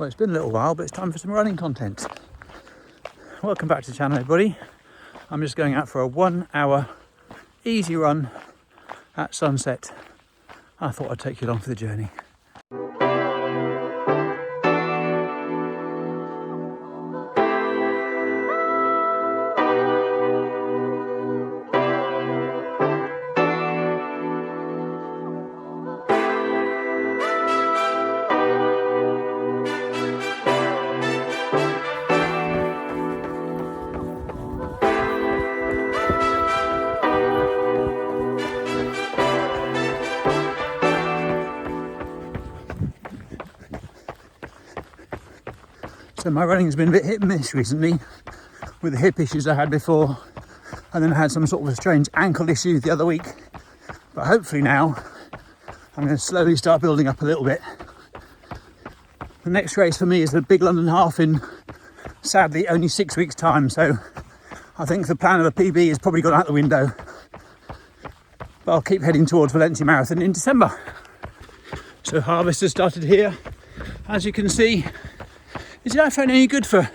Well, it's been a little while, but it's time for some running content. Welcome back to the channel, everybody. I'm just going out for a 1 hour easy run at sunset. I thought I'd take you along for the journey. So my running's been a bit hit and miss recently with the hip issues I had before, and then I had some sort of a strange ankle issue the other week. But hopefully now I'm going to slowly start building up a little bit. The next race for me is the Big London Half in, sadly, only 6 weeks' time. So I think the plan of a PB has probably gone out the window. But I'll keep heading towards Valencia Marathon in December. So harvest has started here, as you can see. Is the iPhone any good for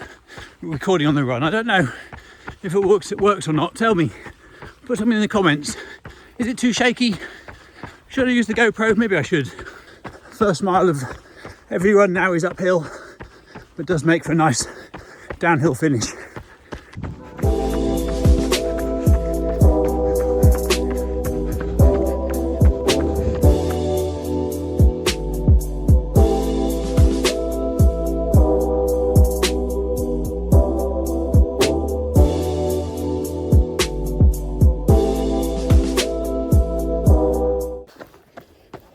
recording on the run? I don't know if it works or not. Tell me. Put something in the comments. Is it too shaky? Should I use the GoPro? Maybe I should. First mile of every run now is uphill, but does make for a nice downhill finish.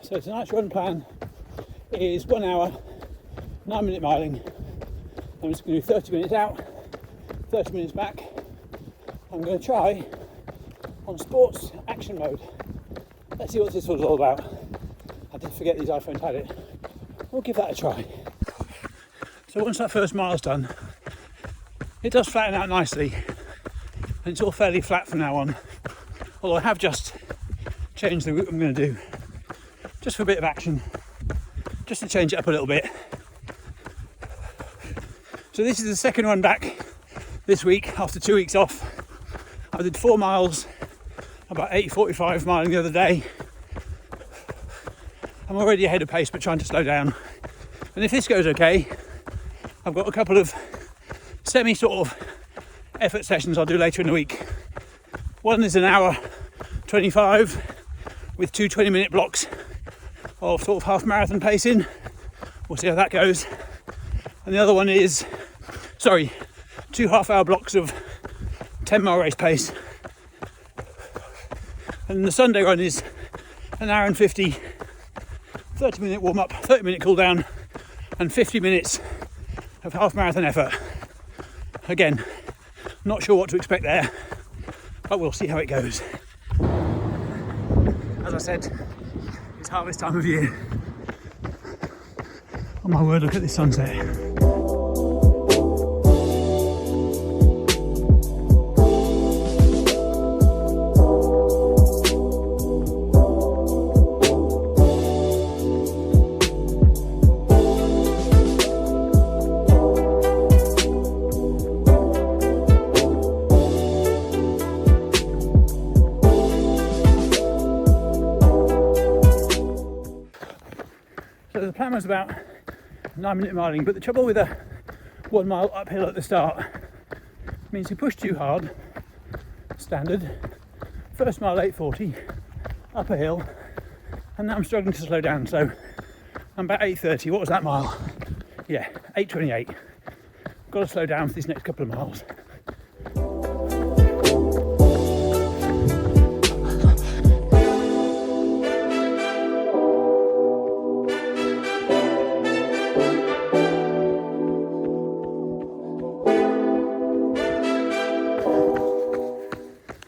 So tonight's run plan is 1 hour, 9-minute miling. I'm just going to do 30 minutes out, 30 minutes back. I'm going to try on sports action mode. Let's see what this was all about. I did forget these iPhones had it. We'll give that a try. So once that first mile's done, it does flatten out nicely, and it's all fairly flat from now on. Although I have just changed the route I'm going to do, just for a bit of action, just to change it up a little bit. So this is the second run back this week after 2 weeks off. I did 4 miles, about 8:45 miling the other day. I'm already ahead of pace, but trying to slow down. And if this goes okay, I've got a couple of semi sort of effort sessions I'll do later in the week. One is an hour 25 with 2 20-minute blocks of sort of half marathon pacing. We'll see how that goes. And the other one is, 2 half-hour blocks of 10-mile race pace. And the Sunday run is an hour and 50, 30-minute warm-up, 30-minute cool-down, and 50 minutes of half marathon effort. Again, not sure what to expect there, but we'll see how it goes. As I said, it's harvest time of year. Oh my word, look at this sunset. So the plan was about 9-minute miling, but the trouble with a 1 mile uphill at the start means you push too hard, standard. First mile 8:40, up a hill, and now I'm struggling to slow down, so I'm about 8:30. What was that mile? Yeah, 8:28. Got to slow down for these next couple of miles.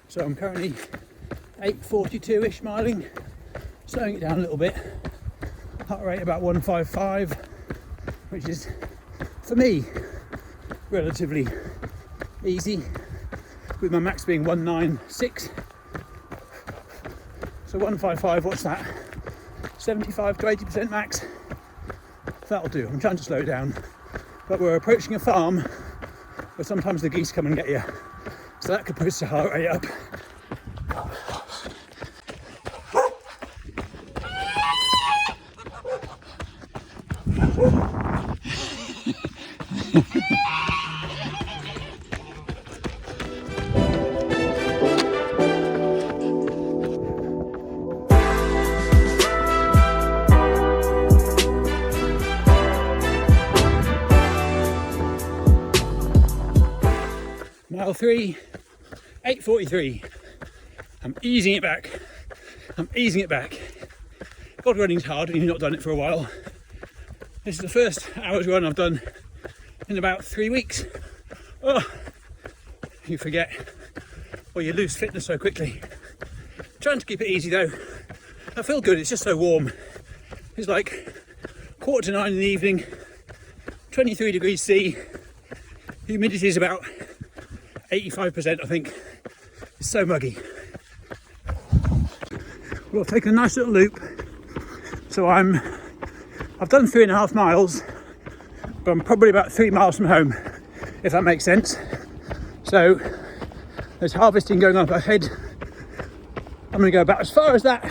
So I'm currently 8:42-ish miling, slowing it down a little bit. Heart rate about 155, which is, for me, relatively easy, with my max being 196. So 155, what's that? 75 to 80% max. That'll do. I'm trying to slow it down. but we're approaching a farm where sometimes the geese come and get you, so that could push the heart rate up. Mile 3, 8:43. I'm easing it back. God, running's hard when you've not done it for a while. This is the first hour's run I've done in about 3 weeks. Oh, you forget, or you lose fitness so quickly. Trying to keep it easy though. I feel good, it's just so warm. It's like 8:45 in the evening, 23 degrees C, humidity is about 85%, I think. It's so muggy. Well, I've taken a nice little loop. So I've done 3.5 miles, but I'm probably about 3 miles from home, if that makes sense. So there's harvesting going on up ahead. I'm going to go about as far as that,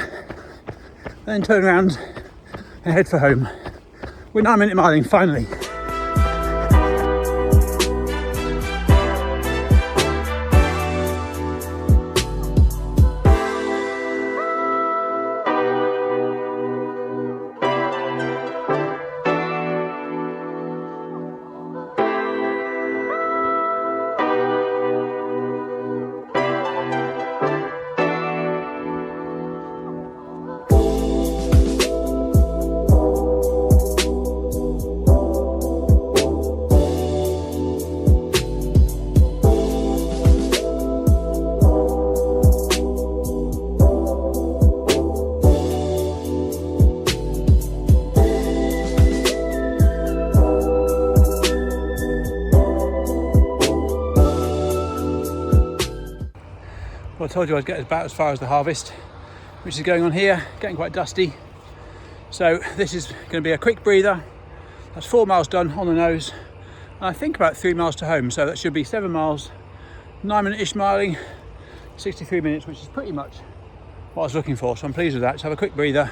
then turn around and head for home. We're 9-minute miling finally. Well, I told you I'd get about as far as the harvest, which is going on here, getting quite dusty. So this is going to be a quick breather. That's 4 miles done on the nose, and I think about 3 miles to home. So that should be 7 miles, 9-minute-ish miling, 63 minutes, which is pretty much what I was looking for. So I'm pleased with that. So have a quick breather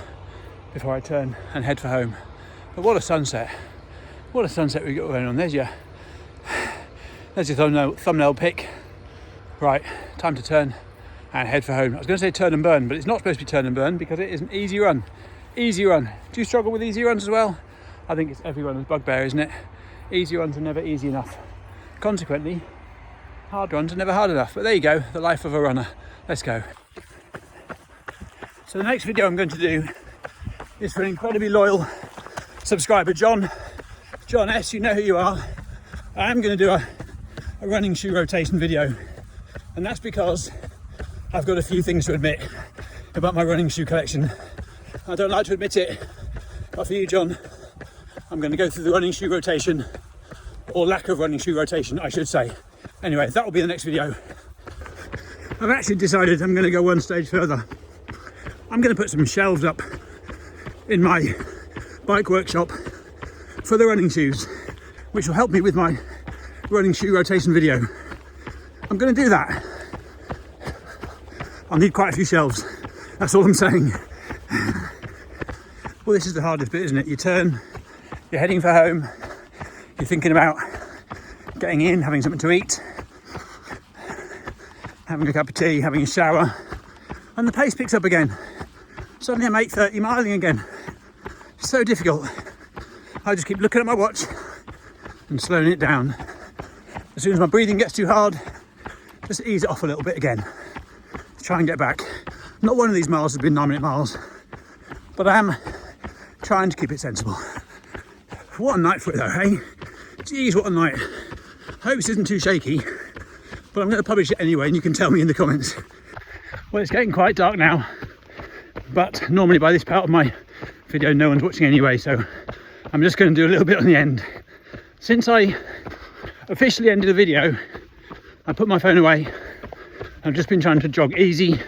before I turn and head for home. But what a sunset! What a sunset we've got going on. There's your thumbnail pic. Right, time to turn and head for home. I was going to say turn and burn, but it's not supposed to be turn and burn because it is an easy run. Easy run. Do you struggle with easy runs as well? I think it's every runner's bugbear, isn't it? Easy runs are never easy enough. Consequently, hard runs are never hard enough. But there you go, the life of a runner. Let's go. So the next video I'm going to do is for an incredibly loyal subscriber, John S. You know who you are. I'm going to do a running shoe rotation video, and that's because I've got a few things to admit about my running shoe collection. I don't like to admit it, but for you, John, I'm going to go through the running shoe rotation, or lack of running shoe rotation, I should say. Anyway, that will be the next video. I've actually decided I'm going to go one stage further. I'm going to put some shelves up in my bike workshop for the running shoes, which will help me with my running shoe rotation video. I'm going to do that. I'll need quite a few shelves, that's all I'm saying. Well, this is the hardest bit, isn't it? You turn, you're heading for home, you're thinking about getting in, having something to eat, having a cup of tea, having a shower, and the pace picks up again. Suddenly I'm 8:30 miling again. It's so difficult. I just keep looking at my watch and slowing it down. As soon as my breathing gets too hard, just ease it off a little bit again. Try and get back. Not one of these miles has been 9-minute miles, but I am trying to keep it sensible. What a night for it though, hey? Jeez, what a night. I hope this isn't too shaky, but I'm going to publish it anyway and you can tell me in the comments. Well, it's getting quite dark now, but normally by this part of my video no one's watching anyway, so I'm just going to do a little bit on the end. Since I officially ended the video, I put my phone away. I've just been trying to jog easy,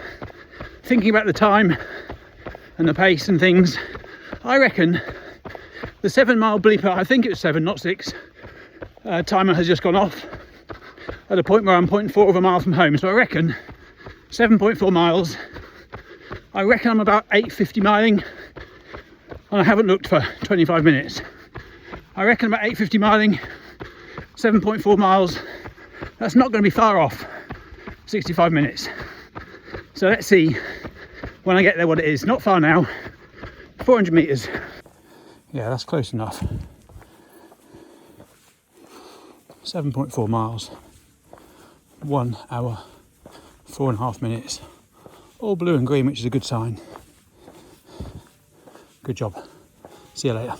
thinking about the time and the pace and things. I reckon the 7 mile bleeper, I think it was 7, not 6, Timer has just gone off at a point where I'm 0.4 of a mile from home. So I reckon 7.4 miles. I reckon I'm about 8:50 miling, and I haven't looked for 25 minutes. I reckon about 8:50 miling, 7.4 miles. That's not going to be far off 65 minutes. So let's see when I get there what it is. Not far now, 400 meters. Yeah, that's close enough. 7.4 miles, 1 hour, 4.5 minutes. All blue and green, which is a good sign. Good job. See you later.